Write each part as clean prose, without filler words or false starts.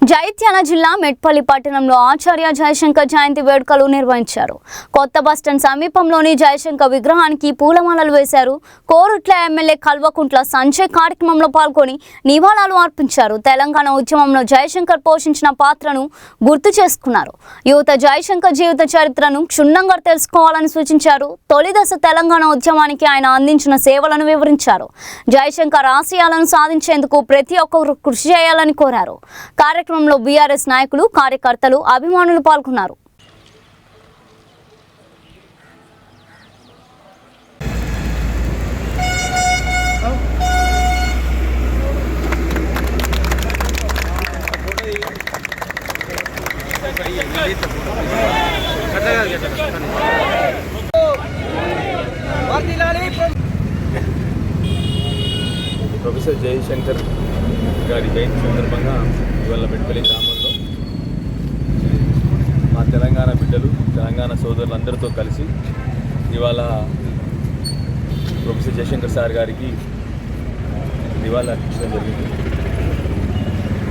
జైత్యాల జిల్లా మెట్పల్లి పట్టణంలో ఆచార్య జయశంకర్ జయంతి వేడుకలు నిర్వహించారు. కొత్త బస్టాండ్ సమీపంలోని జయశంకర్ విగ్రహానికి పూలమాలలు వేశారు. కోరుట్ల ఎమ్మెల్యే కల్వకుంట్ల సంజయ్ కార్యక్రమంలో పాల్గొని నివాళులు అర్పించారు. తెలంగాణ ఉద్యమంలో జయశంకర్ పోషించిన పాత్రను గుర్తు చేసుకున్నారు. యువత జయశంకర్ జీవిత చరిత్రను క్షుణ్ణంగా తెలుసుకోవాలని సూచించారు. తొలి దశ తెలంగాణ ఉద్యమానికి ఆయన అందించిన సేవలను వివరించారు. జయశంకర్ ఆశయాలను సాధించేందుకు ప్రతి ఒక్కరూ కృషి చేయాలని కోరారు. కార్యక్రమంలో బీఆర్ఎస్ నాయకులు, కార్యకర్తలు, అభిమానులు పాల్గొన్నారు. ప్రొఫెసర్ జయశంకర్ గారి జయంతి సందర్భంగా ఇవాళ మెట్పల్లి గ్రామంలో మా తెలంగాణ బిడ్డలు, తెలంగాణ సోదరులందరితో కలిసి ఇవాళ ప్రొఫెసర్ జయశంకర్ సార్ గారికి నివాళులు అర్పించడం జరిగింది.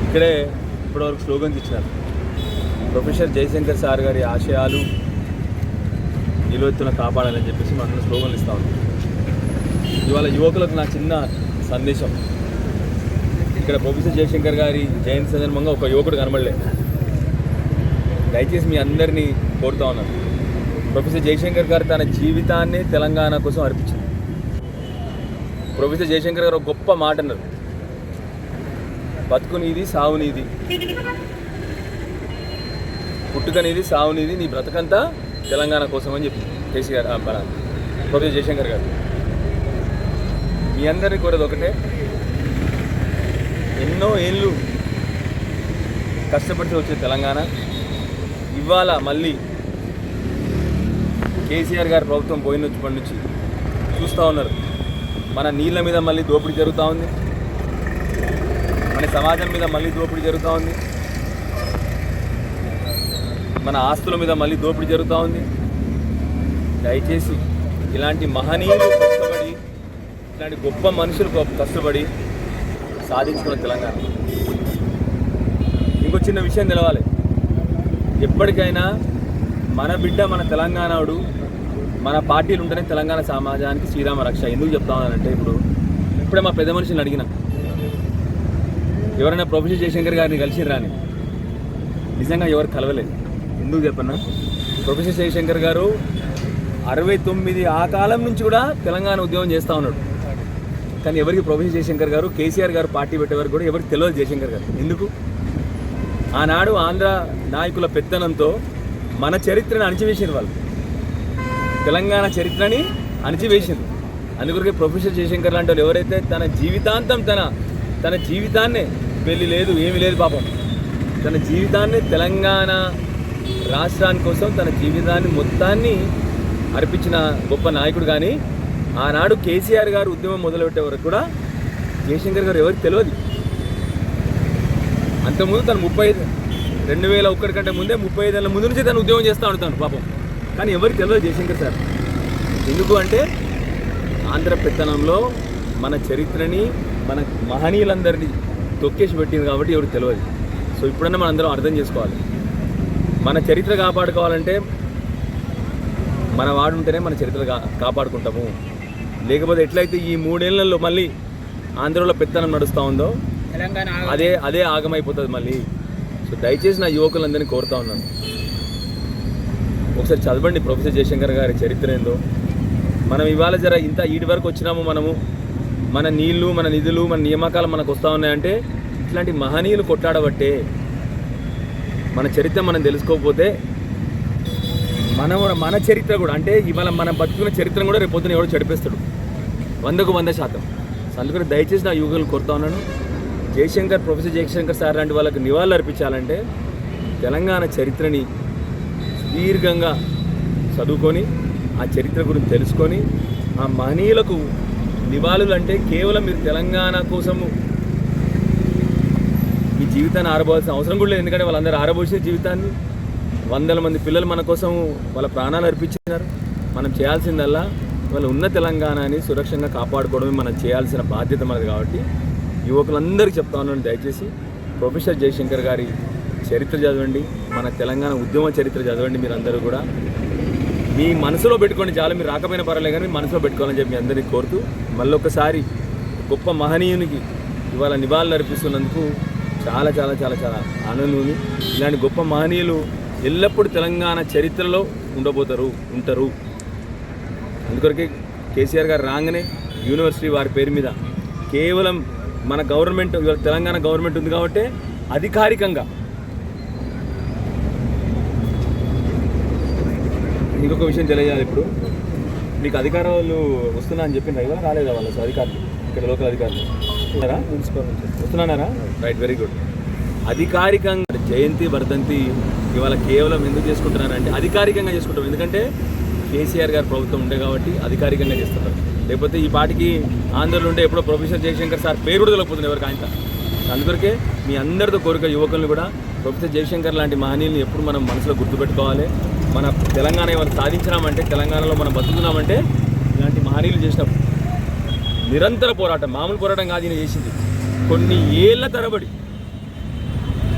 ఇక్కడే ఇప్పటివరకు స్లోగన్స్ ఇచ్చినారు. ప్రొఫెసర్ జయశంకర్ సార్ గారి ఆశయాలు నిలువెత్తున కాపాడాలని చెప్పేసి మనం స్లోగన్లు ఇస్తూ ఉన్నాం. ఇవాళ యువకులకు నా చిన్న సందేశం, ఇక్కడ ప్రొఫెసర్ జయశంకర్ గారి జయంతి సందర్భంగా ఒక యువకుడు కనబడలేదు. దయచేసి మీ అందరినీ కోరుతా ఉన్నాను, ప్రొఫెసర్ జయశంకర్ గారు తన జీవితాన్ని తెలంగాణ కోసం అర్పించారు. ప్రొఫెసర్ జయశంకర్ గారు ఒక గొప్ప మాట అన్నారు, బతుకునిది సావునిది, పుట్టుకనిది సావునిది, నీ బ్రతకంతా తెలంగాణ కోసం అని చెప్పి కేసీఆర్ ప్రొఫెసర్ జయశంకర్ గారు. మీ అందరినీ కోరేది ఒకటే, ఎన్నో ఏళ్ళు కష్టపడితే వచ్చే తెలంగాణ ఇవాళ మళ్ళీ కేసీఆర్ గారి ప్రభుత్వం పోయినప్పటి నుంచి చూస్తూ ఉన్నారు, మన నీళ్ళ మీద మళ్ళీ దోపిడీ జరుగుతూ ఉంది, మన సమాజం మీద మళ్ళీ దోపిడీ జరుగుతూ ఉంది, మన ఆస్తుల మీద మళ్ళీ దోపిడీ జరుగుతూ ఉంది. దయచేసి ఇలాంటి మహనీయులు కష్టపడి, ఇలాంటి గొప్ప మనుషులు కష్టపడి సాధించుకున్న తెలంగాణ. ఇంకో చిన్న విషయం తెలవాలి, ఎప్పటికైనా మన బిడ్డ, మన తెలంగాణడు, మన పార్టీలు ఉంటేనే తెలంగాణ సమాజానికి శ్రీరామ రక్ష. ఎందుకు చెప్తా ఉన్నానంటే, ఇప్పుడే మా పెద్ద మనుషులను అడిగిన, ఎవరైనా ప్రొఫెసర్ జయశంకర్ గారిని కలిసిర్రా అని. నిజంగా ఎవరు కలవలేదు. ఎందుకు చెప్పన్నా, ప్రొఫెసర్ జయశంకర్ గారు 69 ఆ కాలం నుంచి కూడా తెలంగాణ ఉద్యమం చేస్తూ ఉన్నాడు. కానీ ఎవరికి ప్రొఫెసర్ జయశంకర్ గారు, కేసీఆర్ గారు పార్టీ పెట్టేవారు కూడా ఎవరికి తెలియదు జయశంకర్ గారు. ఎందుకు? ఆనాడు ఆంధ్ర నాయకుల పెత్తనంతో మన చరిత్రను అణిచివేసింది, వాళ్ళు తెలంగాణ చరిత్రని అణిచివేసింది. అందుకొరకే ప్రొఫెసర్ జయశంకర్ లాంటి వాళ్ళు ఎవరైతే తన జీవితాంతం తన జీవితాన్నే, పెళ్లి లేదు ఏమీ లేదు పాపం, తన జీవితాన్ని తెలంగాణ రాష్ట్రాని కోసం తన జీవితాన్ని మొత్తాన్ని అర్పించిన గొప్ప నాయకుడు. కానీ ఆనాడు కేసీఆర్ గారు ఉద్యమం మొదలుపెట్టే వరకు కూడా జయశంకర్ గారు ఎవరికి తెలియదు. అంతకుముందు తను 2001 కంటే ముందే 35 ఏళ్ళ ముందు నుంచి తను ఉద్యమం చేస్తూ ఉంటాను పాపం. కానీ ఎవరికి తెలియదు జయశంకర్ సార్. ఎందుకు అంటే ఆంధ్ర పెత్తనంలో మన చరిత్రని, మన మహనీయులందరినీ తొక్కేసి పెట్టింది కాబట్టి ఎవరికి తెలియదు. సో ఇప్పుడన్నా మనం అందరం అర్థం చేసుకోవాలి, మన చరిత్ర కాపాడుకోవాలంటే మన వాడు ఉంటేనే మన చరిత్ర కాపాడుకుంటాము. లేకపోతే ఎట్లయితే ఈ 3 ఏళ్లలో మళ్ళీ ఆంధ్రలో పెత్తనం నడుస్తూ ఉందో అదే ఆగమైపోతుంది మళ్ళీ. సో దయచేసి నా యువకులందరినీ కోరుతా ఉన్నాను, ఒకసారి చదవండి ప్రొఫెసర్ జయశంకర్ గారి చరిత్ర ఏందో. మనం ఇవాళ ఈటి వరకు వచ్చినాము, మనము మన నీళ్లు, మన నిధులు, మన నియామకాలు మనకు వస్తూ ఉన్నాయంటే ఇట్లాంటి మహనీయులు కొట్లాడబట్టే. మన చరిత్ర మనం తెలుసుకోకపోతే మన చరిత్ర కూడా, అంటే ఇవాళ మనం బతుకున్న చరిత్రను కూడా రేపు పొద్దున ఎవడో చెడిపేస్తాడు 100% అందుకని దయచేసి నా యువకులను కోరుతా ఉన్నాను, ప్రొఫెసర్ జయశంకర్ సార్ లాంటి వాళ్ళకి నివాళులు అర్పించాలంటే తెలంగాణ చరిత్రని దీర్ఘంగా చదువుకొని, ఆ చరిత్ర గురించి తెలుసుకొని, ఆ మహనీయులకు నివాళులు అంటే కేవలం మీరు తెలంగాణ కోసము మీ జీవితాన్ని ఆరబోవాల్సిన అవసరం కూడా లేదు. ఎందుకంటే వాళ్ళందరూ ఆరబోసిన జీవితాన్ని 100 మంది పిల్లలు మన కోసం వాళ్ళ ప్రాణాలు అర్పించినారు. మనం చేయాల్సిందల్లా వాళ్ళ ఉన్న తెలంగాణని సురక్షంగా కాపాడుకోవడమే మనం చేయాల్సిన బాధ్యత మనది. కాబట్టి యువకులందరికీ చెప్తా ఉన్నాను, దయచేసి ప్రొఫెసర్ జయశంకర్ గారి చరిత్ర చదవండి, మన తెలంగాణ ఉద్యమ చరిత్ర చదవండి. మీరు అందరూ కూడా మీ మనసులో పెట్టుకోండి, చాలా మీరు రాకపోయినా పర్వాలేదు కానీ మీ మనసులో పెట్టుకోవాలని చెప్పి మీ అందరినీ కోరుతూ మళ్ళొకసారి గొప్ప మహనీయునికి ఇవాళ నివాళులు అర్పిస్తున్నందుకు చాలా చాలా చాలా చాలా ఆనందం ఉంది. ఇలాంటి గొప్ప మహనీయులు ఎల్లప్పుడూ తెలంగాణ చరిత్రలో ఉంటారు. అందుకొరకే కేసీఆర్ గారు రాగానే యూనివర్సిటీ వారి పేరు మీద కేవలం మన గవర్నమెంట్ ఇవాళ తెలంగాణ గవర్నమెంట్ ఉంది కాబట్టి అధికారికంగా ఇంకొక విషయం తెలియజేయాలి. ఇప్పుడు మీకు అధికారులు వస్తున్నా అని చెప్పిండ్రు ఇవాళ రాలేదా వాళ్ళు అధికారులు ఇక్కడ లోకల్ అధికారులు వస్తున్నారా? మున్సిపల్ వస్తున్నారా? Right, very good. అధికారికంగా జయంతి వర్ధంతి ఇవాళ కేవలం ఎందుకు చేసుకుంటున్నారంటే అధికారికంగా చేసుకుంటాం. ఎందుకంటే కేసీఆర్ గారు ప్రభుత్వం ఉండే కాబట్టి అధికారికంగా చేస్తున్నారు. లేకపోతే ఈ పాటికి ఆంధ్రలో ఉంటే ఎప్పుడో ప్రొఫెసర్ జయశంకర్ సార్ పేరు కూడా తెలియకపోతుంది ఎవరికి ఆయన. అందుకొరకే మీ అందరితో కోరిక యువకులను కూడా ప్రొఫెసర్ జయశంకర్ లాంటి మహనీయులను ఎప్పుడు మనం మనసులో గుర్తుపెట్టుకోవాలి. మన తెలంగాణ ఏమైనా సాధించినామంటే, తెలంగాణలో మనం బతుకుతున్నామంటే ఇలాంటి మహనీయులు చేసిన నిరంతర పోరాటం, మామూలు పోరాటం కాదు ఈయన చేసింది. కొన్ని ఏళ్ల తరబడి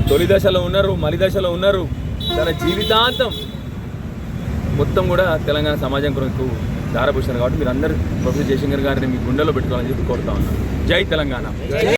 తొలి దశలో ఉన్నారు, మలి దశలో ఉన్నారు, తన జీవితాంతం మొత్తం కూడా తెలంగాణ సమాజం కొరకు దారపోసారు. కాబట్టి మీరు అందరూ ప్రొఫెసర్ జయశంకర్ గారిని మీ గుండెలో పెట్టుకోవాలని చెప్పి కోరుతా ఉన్నాను. జై తెలంగాణ.